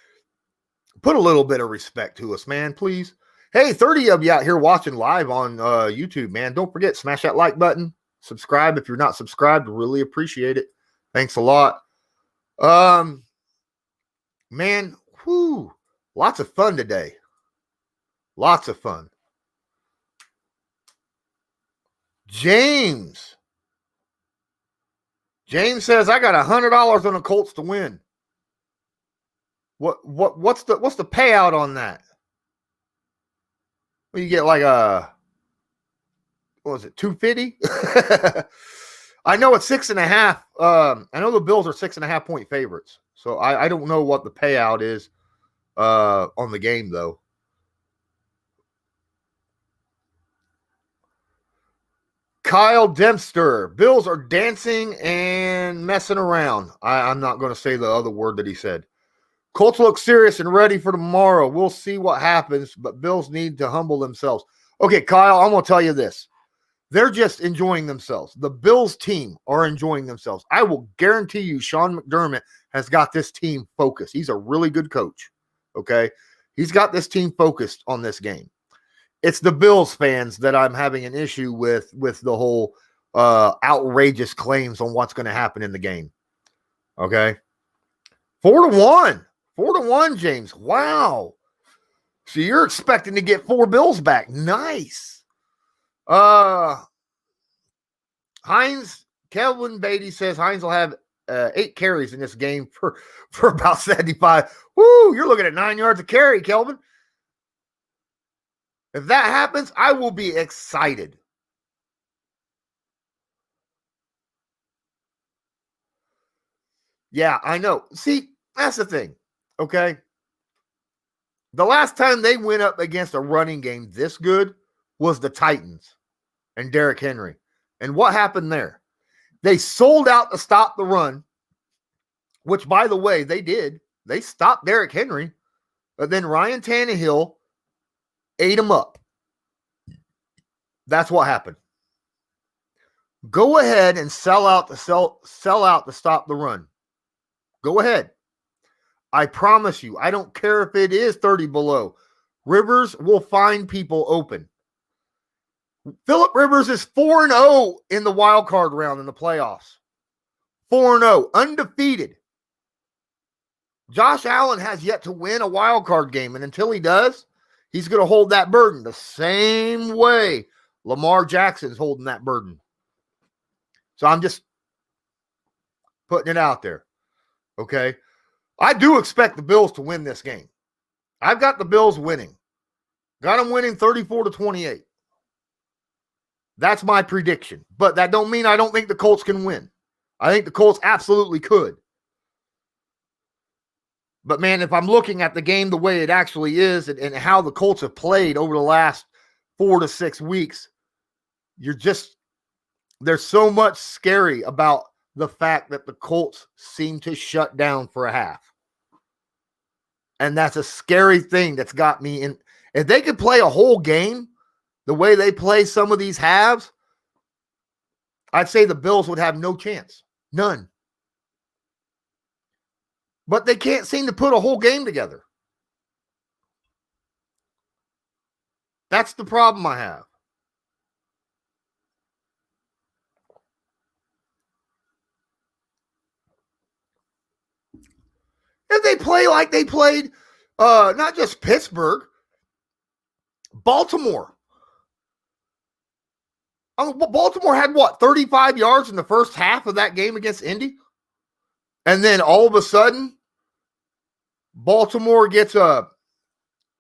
Put a little bit of respect to us, man, please. Hey, 30 of you out here watching live on YouTube, man. Don't forget, smash that like button. Subscribe if you're not subscribed. Really appreciate it. Thanks a lot. Man, lots of fun today. Lots of fun. James says, I got $100 on the Colts to win. What's the payout on that? Well, you get like what was it, 250? I know it's 6.5. I know the Bills are 6.5 point favorites. So I don't know what the payout is on the game, though. Kyle Dempster. Bills are dancing and messing around. I'm not going to say the other word that he said. Colts look serious and ready for tomorrow. We'll see what happens, but Bills need to humble themselves. Okay, Kyle, I'm going to tell you this. They're just enjoying themselves. The Bills team are enjoying themselves. I will guarantee you Sean McDermott has got this team focused. He's a really good coach, okay? He's got this team focused on this game. It's the Bills fans that I'm having an issue with the whole outrageous claims on what's going to happen in the game. Okay? 4-1. 4-1, James. Wow. So you're expecting to get 4 Bills back. Nice. Hines, Kelvin Beatty says Hines will have 8 carries in this game for about 75. Woo, you're looking at 9 yards a carry, Kelvin. If that happens, I will be excited. Yeah, I know. See, that's the thing, okay? The last time they went up against a running game this good was the Titans and Derrick Henry. And what happened there? They sold out to stop the run, which, by the way, they did. They stopped Derrick Henry, but then Ryan Tannehill ate him up. That's what happened. Go ahead and sell out to stop the run. Go ahead. I promise you, I don't care if it is 30 below. Rivers will find people open. Phillip Rivers is 4-0 in the wild card round in the playoffs. 4-0, undefeated. Josh Allen has yet to win a wild card game, and until he does, he's going to hold that burden the same way Lamar Jackson's holding that burden. So I'm just putting it out there, okay? I do expect the Bills to win this game. I've got the Bills winning. Got them winning 34-28. That's my prediction. But that don't mean I don't think the Colts can win. I think the Colts absolutely could. But, man, if I'm looking at the game the way it actually is and how the Colts have played over the last 4 to 6 weeks, there's so much scary about the fact that the Colts seem to shut down for a half. And that's a scary thing that's got me in. If they could play a whole game the way they play some of these halves, I'd say the Bills would have no chance. None. But they can't seem to put a whole game together. That's the problem I have. If they play like they played, not just Pittsburgh, Baltimore. Baltimore had 35 yards in the first half of that game against Indy? And then all of a sudden, Baltimore gets a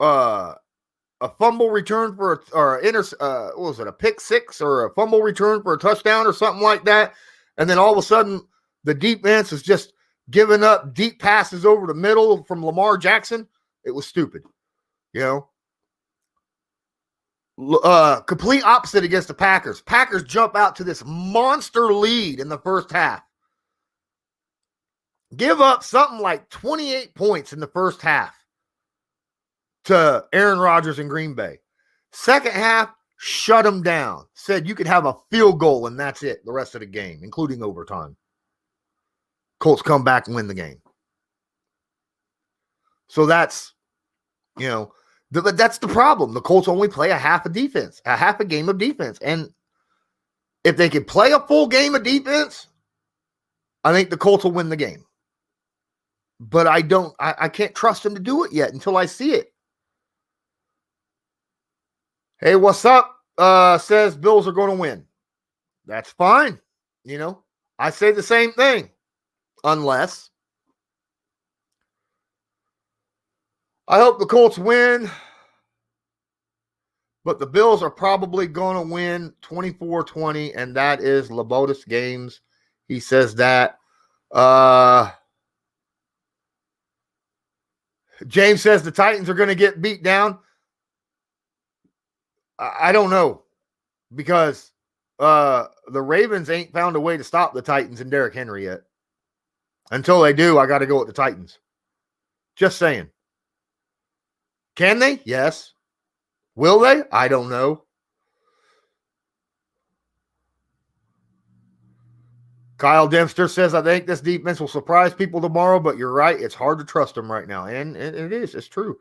fumble return for a pick six or a fumble return for a touchdown or something like that. And then all of a sudden, the defense is just giving up deep passes over the middle from Lamar Jackson. It was stupid, complete opposite against the Packers. Packers jump out to this monster lead in the first half. Give up something like 28 points in the first half to Aaron Rodgers in Green Bay. Second half, shut them down. Said you could have a field goal and that's it the rest of the game, including overtime. Colts come back and win the game. So that's, that's the problem. The Colts only play a half a game of defense. And if they could play a full game of defense, I think the Colts will win the game. But I can't trust them to do it yet until I see it. Hey, what's up? Says Bills are going to win. That's fine. I say the same thing. Unless I hope the Colts win. But the Bills are probably going to win 24-20, and that is Labotus Games. He says that. James says the Titans are going to get beat down. I don't know, because the Ravens ain't found a way to stop the Titans and Derrick Henry yet. Until they do, I got to go with the Titans. Just saying. Can they? Yes. Will they? I don't know. Kyle Dempster says, I think this defense will surprise people tomorrow, but you're right. It's hard to trust them right now. And it is. It's true.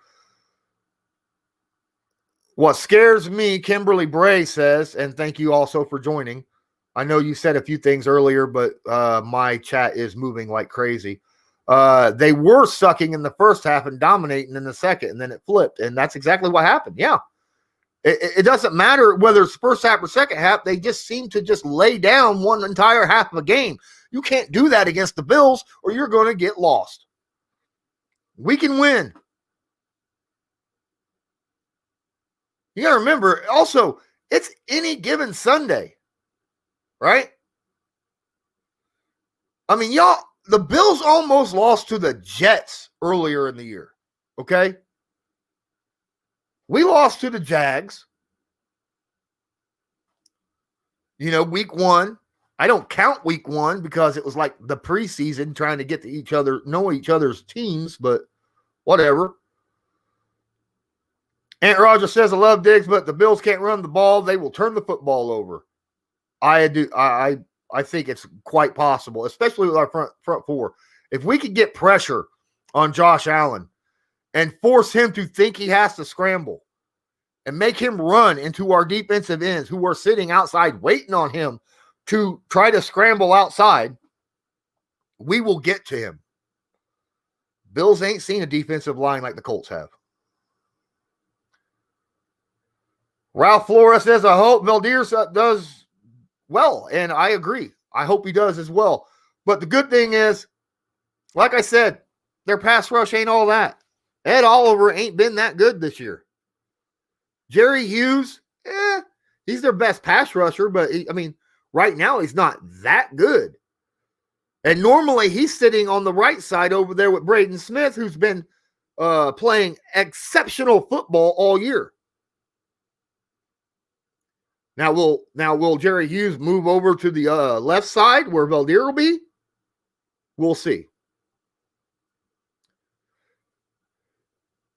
What scares me, Kimberly Bray says, and thank you also for joining. I know you said a few things earlier, but my chat is moving like crazy. They were sucking in the first half and dominating in the second, and then it flipped. And that's exactly what happened. Yeah. It doesn't matter whether it's first half or second half. They just seem to just lay down one entire half of a game. You can't do that against the Bills, or you're going to get lost. We can win. You got to remember, also, it's any given Sunday, right? I mean, y'all, the Bills almost lost to the Jets earlier in the year, okay? We lost to the Jags, week 1. I don't count week 1 because it was like the preseason trying to get to know each other's teams, but whatever. Aunt Roger says, I love Diggs, but the Bills can't run the ball. They will turn the football over. I think it's quite possible, especially with our front four. If we could get pressure on Josh Allen and force him to think he has to scramble and make him run into our defensive ends who are sitting outside waiting on him to try to scramble outside, we will get to him. Bills ain't seen a defensive line like the Colts have. Ralph Flores says, I hope Valdir does well, and I agree. I hope he does as well. But the good thing is, like I said, their pass rush ain't all that. Ed Oliver ain't been that good this year. Jerry Hughes, he's their best pass rusher, but right now he's not that good. And normally he's sitting on the right side over there with Braden Smith, who's been playing exceptional football all year. Now will Jerry Hughes move over to the left side where Valdir will be? We'll see.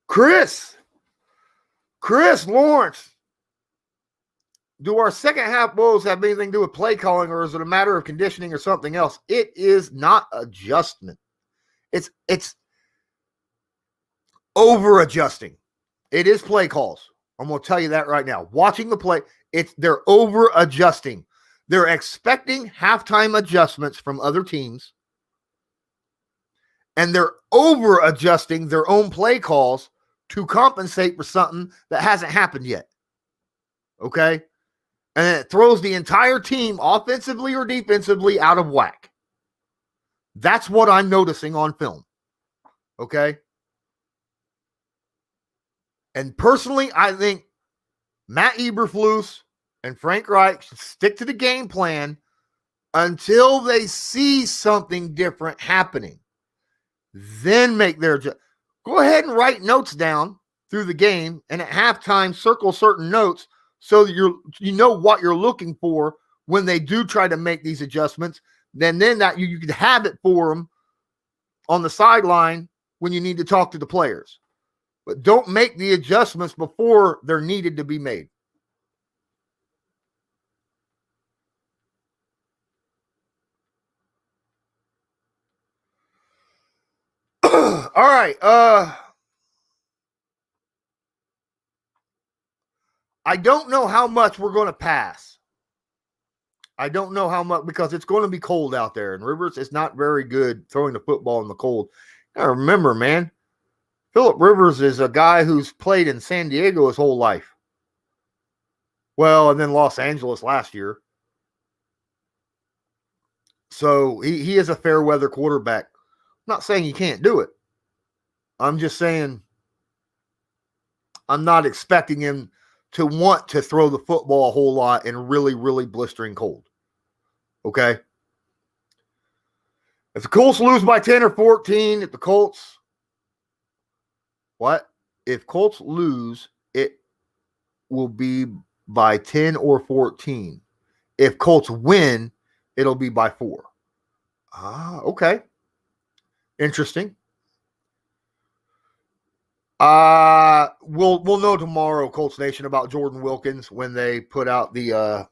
Chris Lawrence, do our second half woes have anything to do with play calling, or is it a matter of conditioning or something else? It is not adjustment. It's over adjusting. It is play calls. I'm going to tell you that right now. Watching the play, they're over adjusting. They're expecting halftime adjustments from other teams, and they're over adjusting their own play calls to compensate for something that hasn't happened yet. Okay? And it throws the entire team, offensively or defensively, out of whack. That's what I'm noticing on film. Okay? And personally, I think Matt Eberflus and Frank Reich should stick to the game plan until they see something different happening. Then make their adjustment. Go ahead and write notes down through the game, and at halftime, circle certain notes so that you know what you're looking for when they do try to make these adjustments. Then that you can have it for them on the sideline when you need to talk to the players. But don't make the adjustments before they're needed to be made. All right. I don't know how much we're going to pass. I don't know how much, because it's going to be cold out there. And Rivers is not very good throwing the football in the cold. Now remember, man, Phillip Rivers is a guy who's played in San Diego his whole life. Well, and then Los Angeles last year. So he is a fair weather quarterback. I'm not saying he can't do it. I'm just saying I'm not expecting him to want to throw the football a whole lot in really, really blistering cold. Okay? If the Colts lose by 10 or 14, if Colts lose, it will be by 10 or 14. If Colts win, it'll be by 4. Okay. Interesting. We'll know tomorrow, Colts Nation, about Jordan Wilkins when they put out the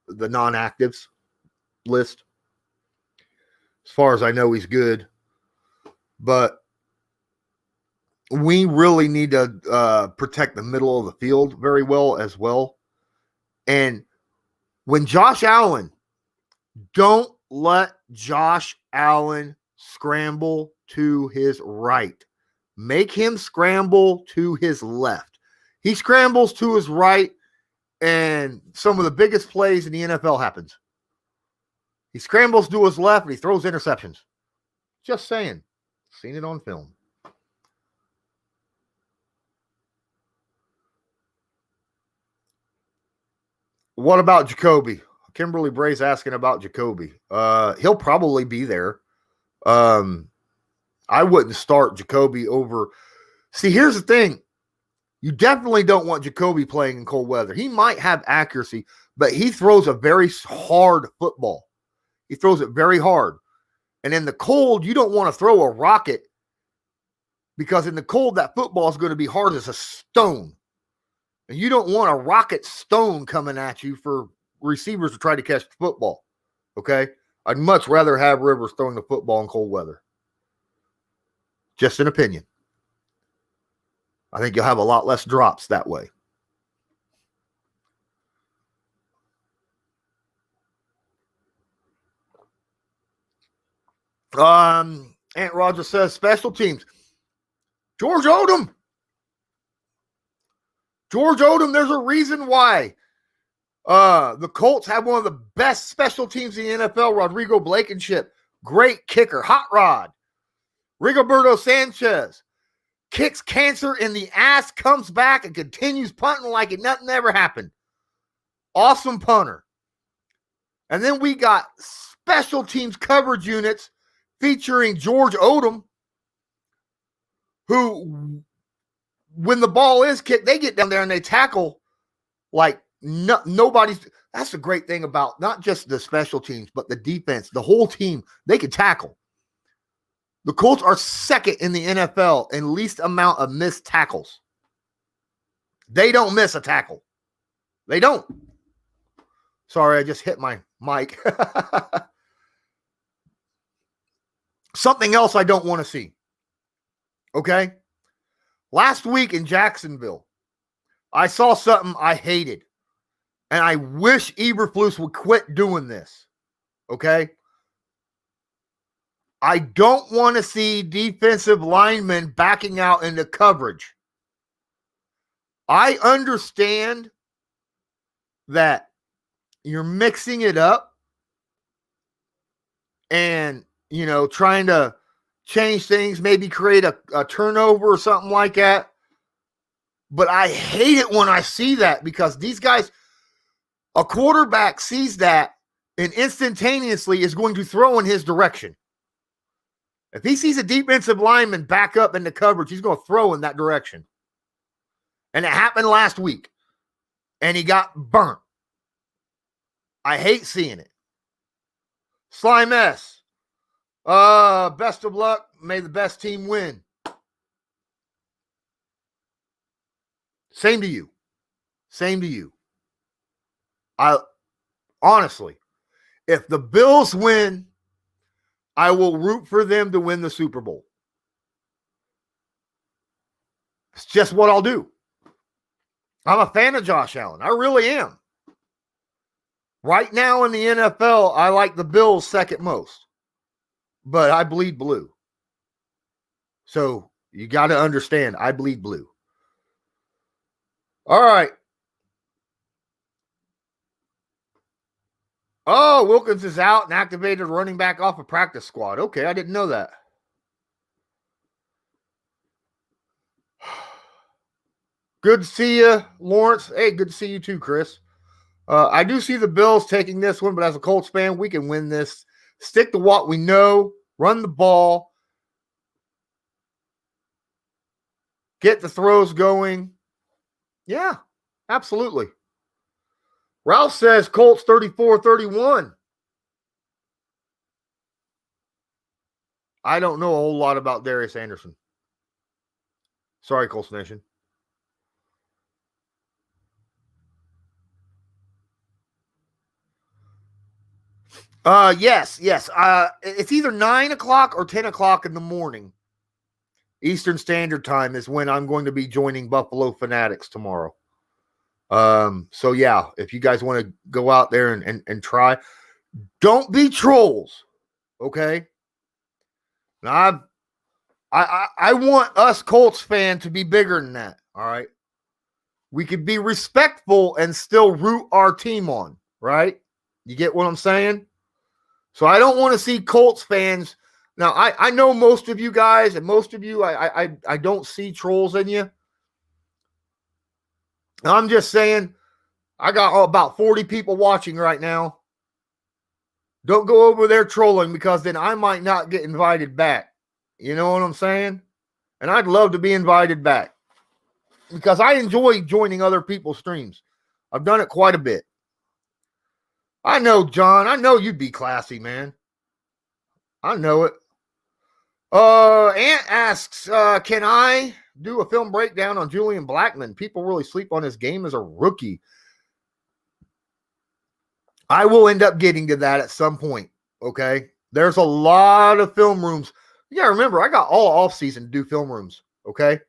non-actives list. As far as I know, he's good, but we really need to protect the middle of the field very well as well. And when Josh Allen, don't let Josh Allen scramble to his right. Make him scramble to his left. He scrambles to his right, and some of the biggest plays in the NFL happens. He scrambles to his left, and he throws interceptions. Just saying. Seen it on film. What about Jacoby? Kimberly Bray's asking about Jacoby. He'll probably be there. I wouldn't start Jacoby over. See, here's the thing. You definitely don't want Jacoby playing in cold weather. He might have accuracy, but he throws a very hard football. He throws it very hard. And in the cold, you don't want to throw a rocket because in the cold, that football is going to be hard as a stone. And you don't want a rocket stone coming at you for receivers to try to catch the football. Okay? I'd much rather have Rivers throwing the football in cold weather. Just an opinion. I think you'll have a lot less drops that way. Aunt Roger says special teams. George Odom. There's a reason why the Colts have one of the best special teams in the NFL. Rodrigo Blankenship, great kicker. Hot Rod. Rigoberto Sanchez kicks cancer in the ass, comes back, and continues punting like nothing ever happened. Awesome punter. And then we got special teams coverage units featuring George Odom, who, when the ball is kicked, they get down there and they tackle like nobody's. That's the great thing about not just the special teams, but the defense, the whole team. They can tackle. The Colts are second in the NFL in least amount of missed tackles. They don't miss a tackle. They don't. Sorry, I just hit my mic. Something else I don't want to see. Okay? Last week in Jacksonville, I saw something I hated. And I wish Eberflus would quit doing this. Okay? I don't want to see defensive linemen backing out into coverage. I understand that you're mixing it up and, trying to change things, maybe create a turnover or something like that. But I hate it when I see that because these guys, a quarterback sees that and instantaneously is going to throw in his direction. If he sees a defensive lineman back up into coverage, he's going to throw in that direction. And it happened last week. And he got burnt. I hate seeing it. Slime S. Best of luck. May the best team win. Same to you. Same to you. Honestly, if the Bills win, I will root for them to win the Super Bowl. It's just what I'll do. I'm a fan of Josh Allen. I really am. Right now in the NFL, I like the Bills second most. But I bleed blue. So you got to understand, I bleed blue. All right. Oh, Wilkins is out and activated running back off a practice squad. Okay, I didn't know that. Good to see you, Lawrence. Hey, good to see you too, Chris. I do see the Bills taking this one, but as a Colts fan, we can win this. Stick to what we know, run the ball, get the throws going. Yeah, absolutely. Ralph says Colts 34-31. I don't know a whole lot about Darius Anderson. Sorry, Colts Nation. Yes. It's either 9 o'clock or 10 o'clock in the morning. Eastern Standard Time is when I'm going to be joining Buffalo Fanatics tomorrow. So yeah, if you guys want to go out there and try, don't be trolls. Okay. Now I want us Colts fan to be bigger than that. All right. We could be respectful and still root our team on, right? You get what I'm saying? So I don't want to see Colts fans. Now, I know most of you guys, and most of you, I don't see trolls in you. I'm just saying, I got about 40 people watching right now. Don't go over there trolling, because then I might not get invited back. You know what I'm saying? And I'd love to be invited back, because I enjoy joining other people's streams. I've done it quite a bit. I know, John. I know you'd be classy, man. I know it. Ant asks, can I do a film breakdown on Julian Blackmon? People really sleep on his game as a rookie. I will end up getting to that at some point, okay? There's a lot of film rooms. Yeah, remember, I got all offseason to do film rooms, okay?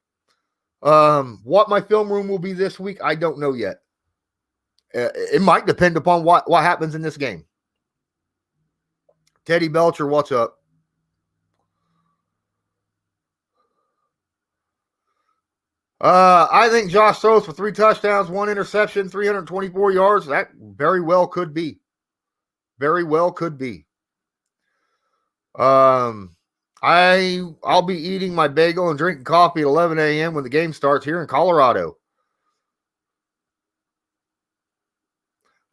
What my film room will be this week, I don't know yet. It might depend upon what happens in this game. Teddy Belcher, what's up? I think Josh throws for 3 touchdowns, 1 interception, 324 yards. That very well could be. Very well could be. I'll be eating my bagel and drinking coffee at 11 a.m. when the game starts here in Colorado.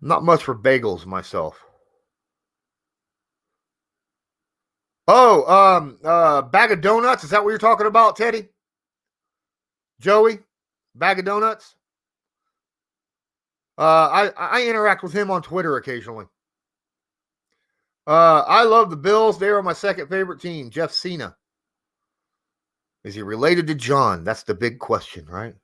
Not much for bagels myself. Bag of donuts. Is that what you're talking about, Teddy? Joey? Bag of donuts? I interact with him on Twitter occasionally. I love the Bills. They are my second favorite team. Jeff Cena. Is he related to John? That's the big question, right?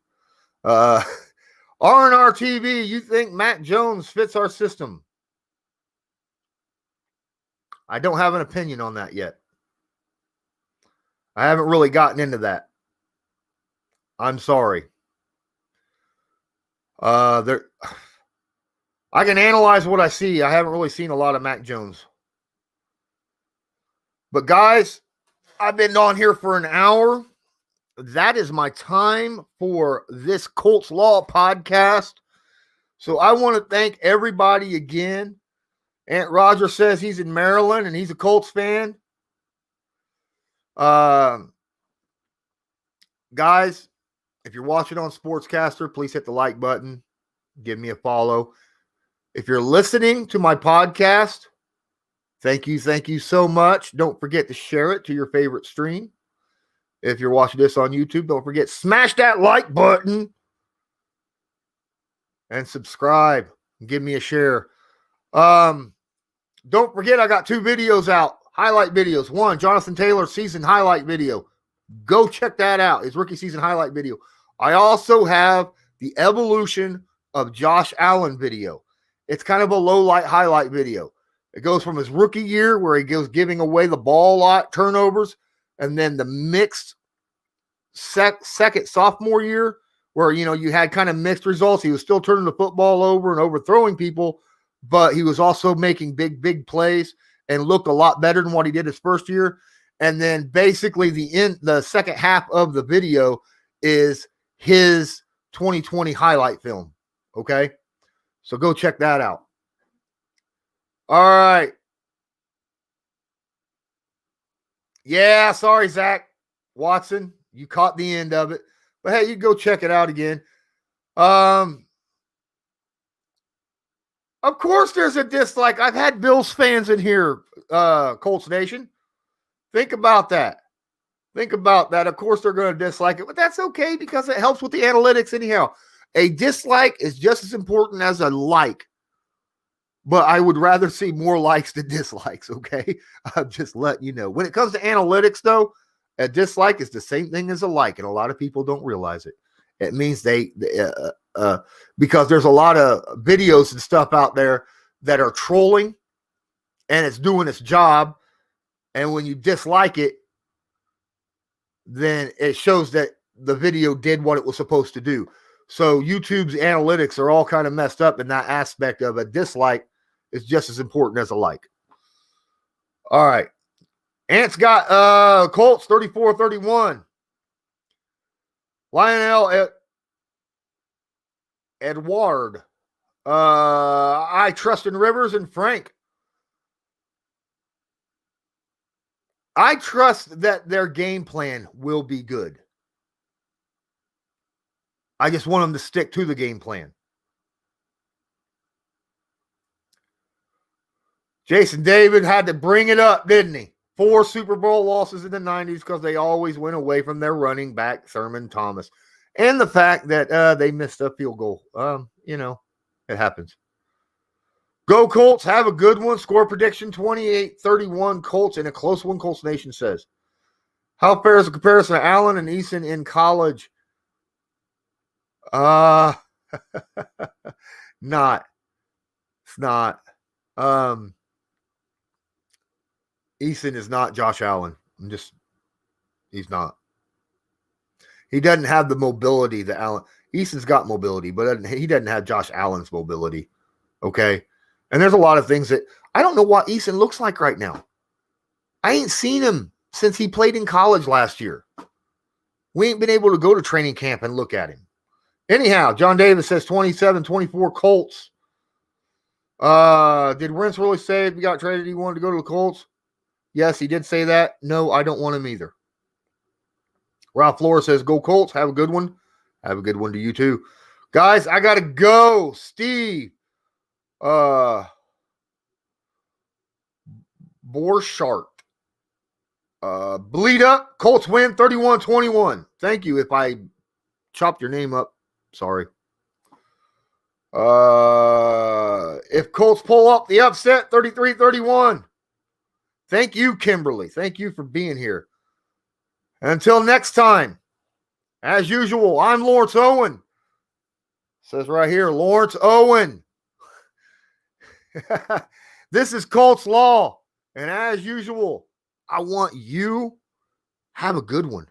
R&R TV, you think Mac Jones fits our system? I don't have an opinion on that yet. I haven't really gotten into that. I'm sorry. I can analyze what I see. I haven't really seen a lot of Mac Jones. But guys, I've been on here for an hour. That is my time for this Colts Law podcast. So I want to thank everybody again. Aunt Roger says he's in Maryland and he's a Colts fan. Guys, if you're watching on Sportscaster, please hit the like button. Give me a follow. If you're listening to my podcast, thank you so much. Don't forget to share it to your favorite stream. If you're watching this on YouTube, don't forget, smash that like button and subscribe. Give me a share. Don't forget, I got 2 videos out, highlight videos. One, Jonathan Taylor season highlight video. Go check that out. His rookie season highlight video. I also have the evolution of Josh Allen video. It's kind of a low light highlight video. It goes from his rookie year, where he goes giving away the ball a lot, turnovers, and then the mixed second sophomore year, where, you know, you had kind of mixed results. He was still turning the football over and overthrowing people, but he was also making big plays and looked a lot better than what he did his first year. And then basically the second half of the video is his 2020 highlight film. Okay. So go check that out. All right. Yeah. Sorry, Zach Watson. You caught the end of it, but hey, you go check it out again. Of course there's a dislike. I've had Bills fans in here, Colts Nation. Think about that. Think about that. Of course they're going to dislike it, but that's okay because it helps with the analytics anyhow. A dislike is just as important as a like, but I would rather see more likes than dislikes, okay? I'm just letting you know. When it comes to analytics, though, a dislike is the same thing as a like, and a lot of people don't realize it. It means because there's a lot of videos and stuff out there that are trolling, and it's doing its job, and when you dislike it, then it shows that the video did what it was supposed to do. So YouTube's analytics are all kind of messed up in that aspect of a dislike is just as important as a like. All right. Ant's got Colts 34-31. Lionel Edward. I trust in Rivers and Frank. I trust that their game plan will be good. I just want them to stick to the game plan. Jason David had to bring it up, didn't he? 4 Super Bowl losses in the 90s because they always went away from their running back, Thurman Thomas. And the fact that they missed a field goal. It happens. Go Colts. Have a good one. Score prediction 28-31 Colts in a close one, Colts Nation says. How fair is the comparison of Allen and Eason in college? Not. It's not. Eason is not Josh Allen. He's not. He doesn't have the mobility that Allen. Eason's got mobility, but he doesn't have Josh Allen's mobility. Okay. And there's a lot of things that I don't know what Eason looks like right now. I ain't seen him since he played in college last year. We ain't been able to go to training camp and look at him. Anyhow, John Davis says 27-24 Colts. Did Wentz really say if he got traded he wanted to go to the Colts? Yes, he did say that. No, I don't want him either. Ralph Flores says, go Colts. Have a good one. Have a good one to you too. Guys, I got to go. Steve. Borchardt. Bleed up. Colts win 31-21. Thank you. If I chopped your name up, sorry. If Colts pull up the upset, 33-31. Thank you, Kimberly. Thank you for being here. Until next time, as usual, I'm Lawrence Owen. It says right here, Lawrence Owen. This is Colts Law. And as usual, I want you have a good one.